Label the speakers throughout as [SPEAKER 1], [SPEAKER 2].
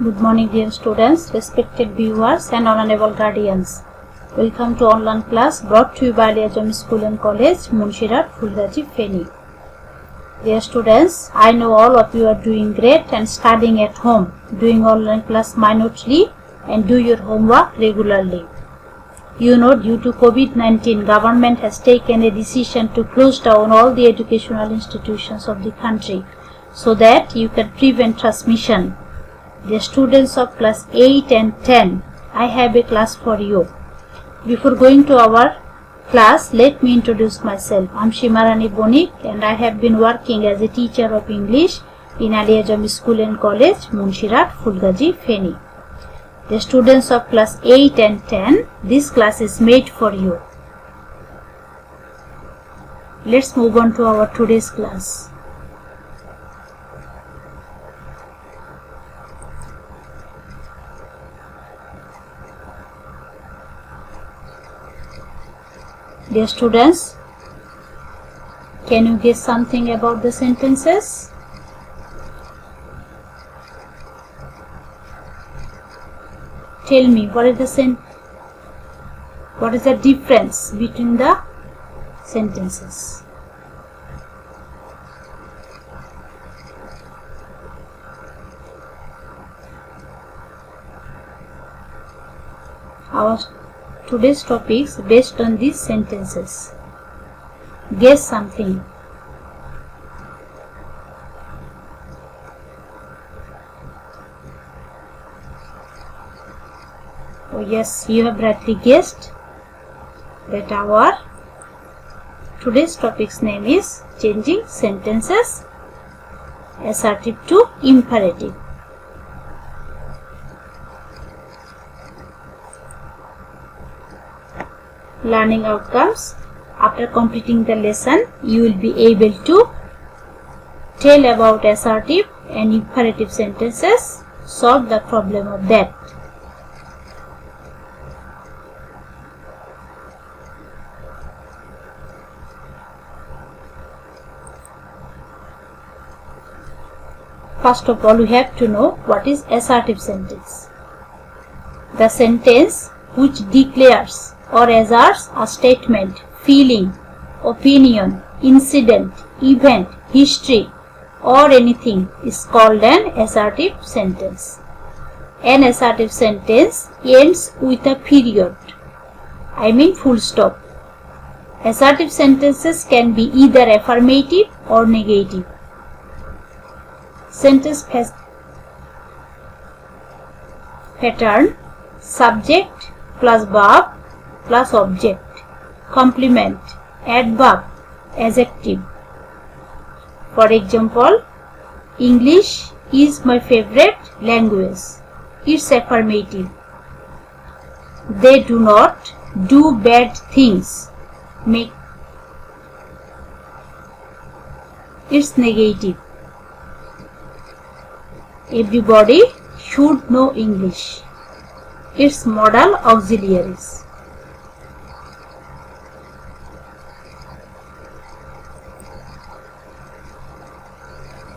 [SPEAKER 1] Good morning, dear students, respected viewers and honorable guardians. Welcome to online class brought to you by Aliajami School and College, Munshirat, Phulgaji, Feni. Dear students, I know all of you are doing great and studying at home, doing online class minutely and do your homework regularly. You know, due to COVID-19, government has taken a decision to close down all the educational institutions of the country so that you can prevent transmission. The students of class 8 and 10, I have a class for you. Before going to our class, let me introduce myself. I am Shimarani Bonik and I have been working as a teacher of English in Aliajami School and College, Munshirat, Phulgaji, Feni. The students of class 8 and 10, this class is made for you. Let's move on to our today's class. Dear students, can you guess something about the sentences? Tell me, what is the difference between the sentences? Our today's topics based on these sentences. Guess something. Oh yes, you have rightly guessed that our today's topic's name is changing sentences assertive to imperative. Learning outcomes. After completing the lesson, you will be able to tell about assertive and imperative sentences, solve the problem of that. First of all, we have to know what is assertive sentence. The sentence which declares or asserts a statement, feeling, opinion, incident, event, history or anything is called an assertive sentence. An assertive sentence ends with a period, I mean full stop. Assertive sentences can be either affirmative or negative. Sentence pattern: subject plus verb plus object, complement, adverb, adjective. For example, English is my favorite language. It's affirmative. They do not do bad things. It's negative. Everybody should know English. It's modal auxiliaries.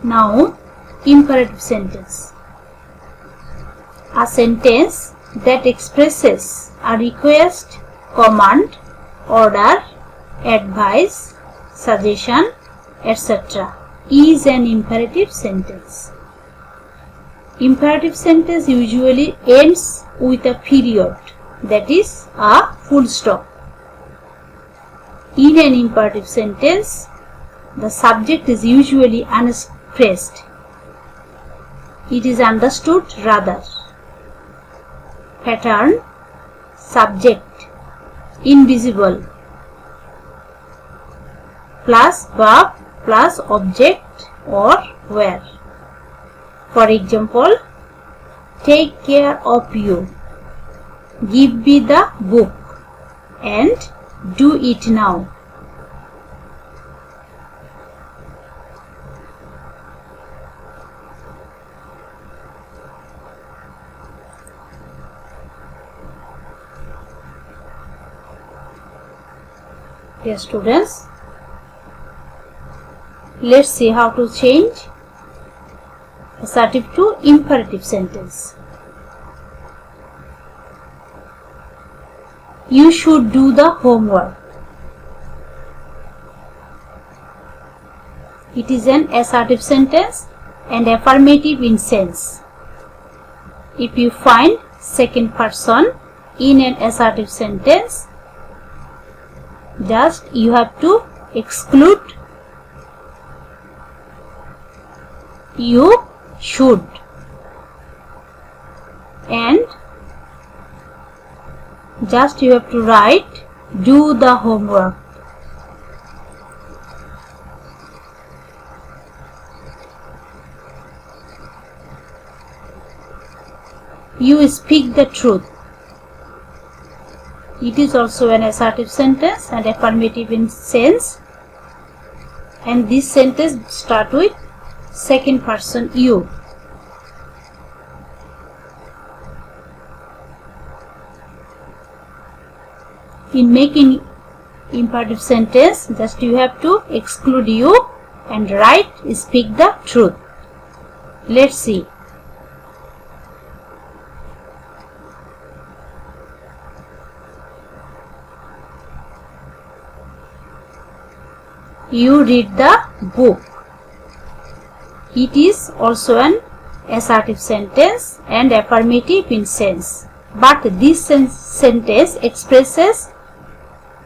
[SPEAKER 1] Now, imperative sentence. A sentence that expresses a request, command, order, advice, suggestion, etc. is an imperative sentence. Imperative sentence usually ends with a period, that is a full stop. In an imperative sentence, the subject is usually unexpressed. It is understood rather. Pattern: subject, invisible, plus verb plus object or where. For example, take care of you, give me the book, and do it now. Dear students, let's see how to change Assertive to imperative sentence. You should do the homework. It is an assertive sentence and affirmative in sense. If you find second person in an assertive sentence, just you have to exclude you should and just you have to write do the homework. You speak the truth. It is also an assertive sentence and affirmative in sense, and this sentence start with second person you. In making imperative sentence, just you have to exclude you and write speak the truth. Let's see. You read the book. It is also an assertive sentence and affirmative in sense, but this sentence expresses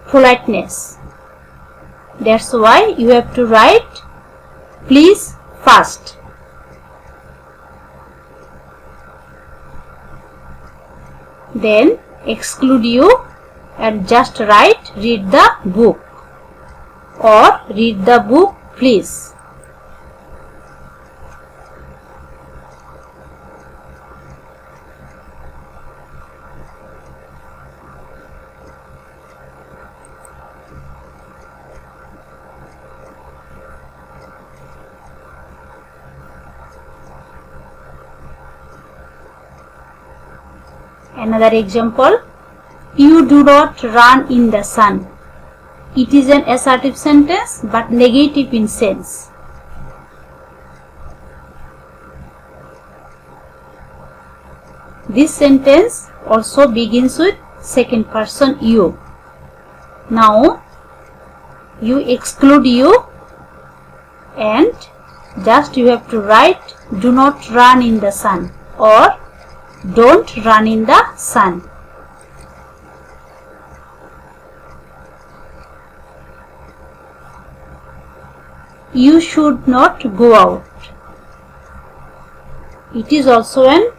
[SPEAKER 1] politeness. That's why you have to write please first. Then exclude you and just write read the book or read the book please. Another example, you do not run in the sun. It is an assertive sentence but negative in sense. This sentence also begins with second person you. Now you exclude you and just you have to write do not run in the sun or don't run in the sun. You should not go out. It is also an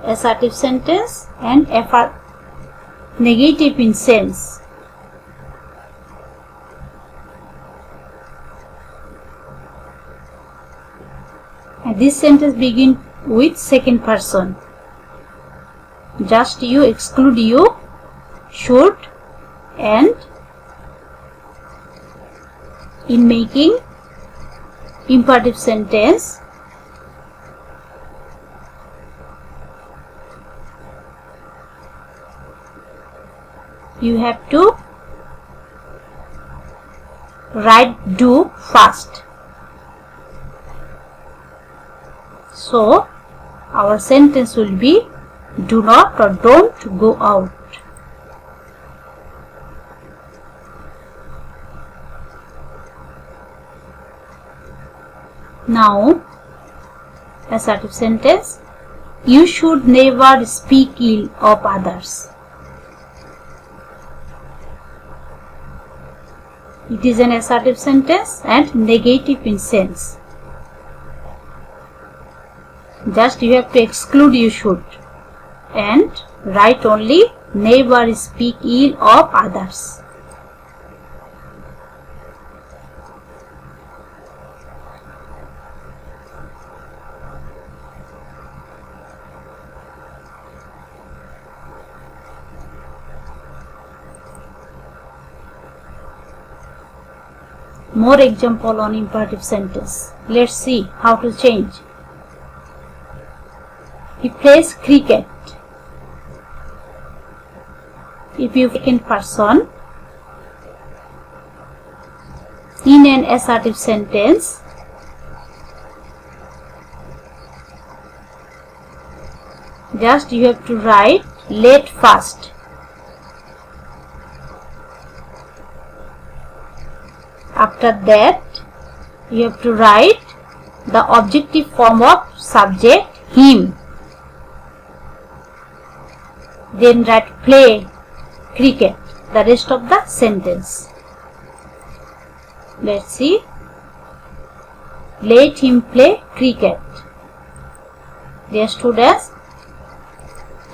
[SPEAKER 1] assertive sentence and negative in sense. And this sentence begins with second person. Just you exclude you, should, and in making imperative sentence, you have to write do first. So our sentence will be do not or don't go out. Now, assertive sentence, you should never speak ill of others. It is an assertive sentence and negative in sense. Just you have to exclude you should and write only never speak ill of others. More example on imperative sentence. Let's see how to change. He plays cricket. If you second person in an assertive sentence, Just you have to write let first. After that, you have to write the objective form of subject him. Then write play cricket, the rest of the sentence. Let's see. Let him play cricket. Dear students,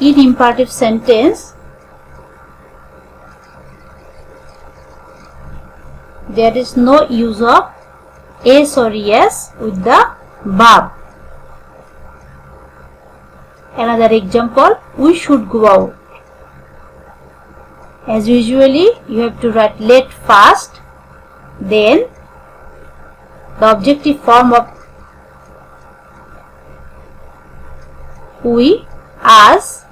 [SPEAKER 1] in imperative sentence, there is no use of s or es with the verb. Another example, we should go out. As usually, you have to write let first, then the objective form of we, us,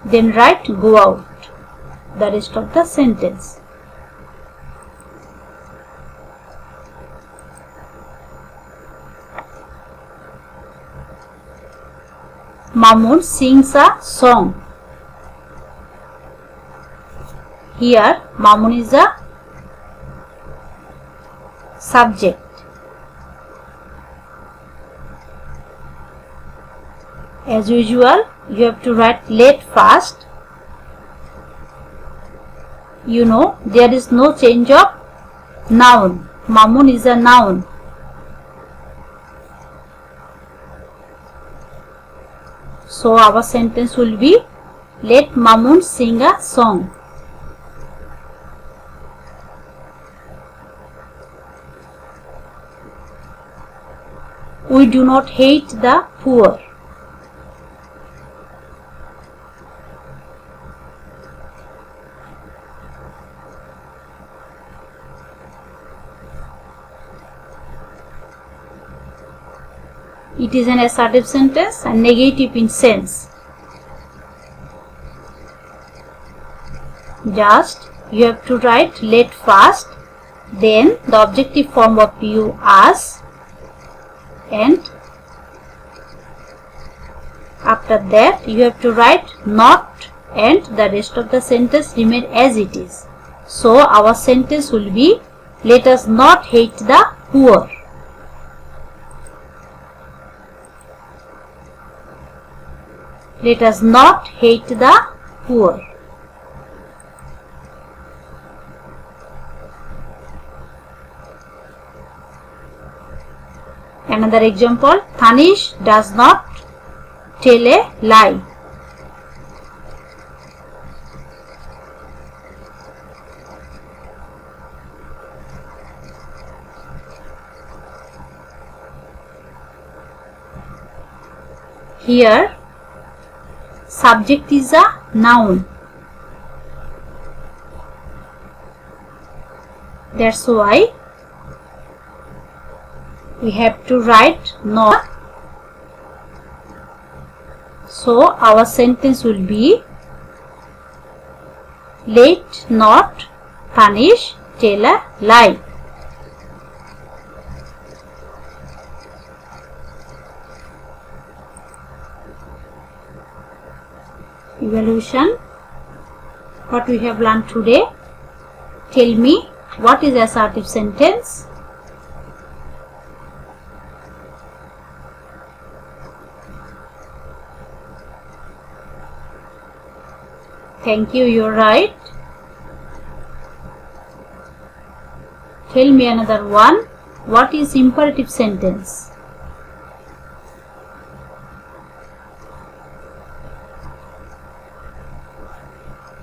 [SPEAKER 1] then write go out, the rest of the sentence. Mamun sings a song. Here, Mamun is a subject. As usual, you have to write let first. You know, there is no change of noun. Mamun is a noun. So our sentence will be let Mamun sing a song. We do not hate the poor. It is an assertive sentence and negative in sense. Just you have to write let first, then the objective form of you, us, and after that you have to write not, and the rest of the sentence remain as it is. So our sentence will be let us not hate the poor. Let us not hate the poor. Another example, Tanish does not tell a lie. Here, subject is a noun. That's why we have to write not. So our sentence will be let not Tanish tell a lie. Evaluation. What we have learned today. Tell me what is assertive sentence. Thank you, you're right. Tell me another one. What is imperative sentence?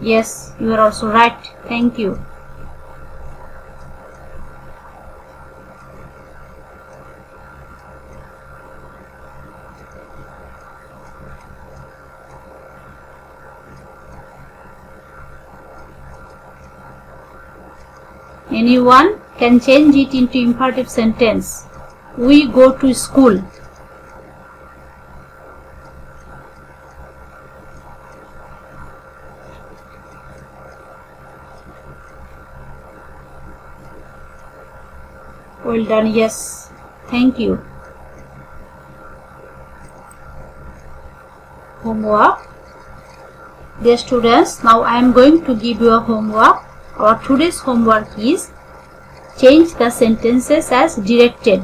[SPEAKER 1] Yes, you are also right. Thank you. Anyone can change it into imperative sentence. We go to school. Well done, yes. Thank you. homework. Dear students, now I am going to give you a homework. Our today's homework is change the sentences as directed.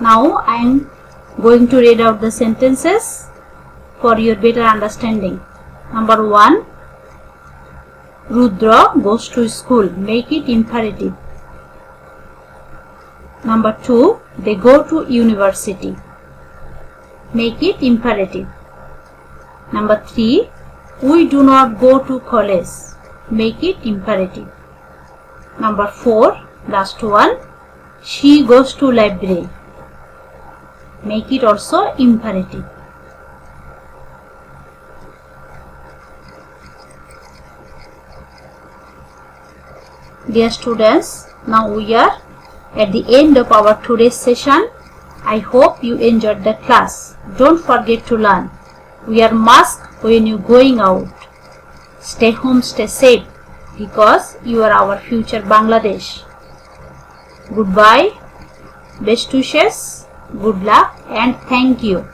[SPEAKER 1] Now I am going to read out the sentences for your better understanding. Number 1. Rudra goes to school. Make it imperative. Number 2. They go to university. Make it imperative. Number 3. We do not go to college. Make it imperative. Number 4. Last one. She goes to library. Make it also imperative. Dear students, now we are at the end of our today's session. I hope you enjoyed the class. Don't forget to learn. Wear mask when you going out. Stay home, stay safe, because you are our future Bangladesh. Goodbye, best wishes, good luck and thank you.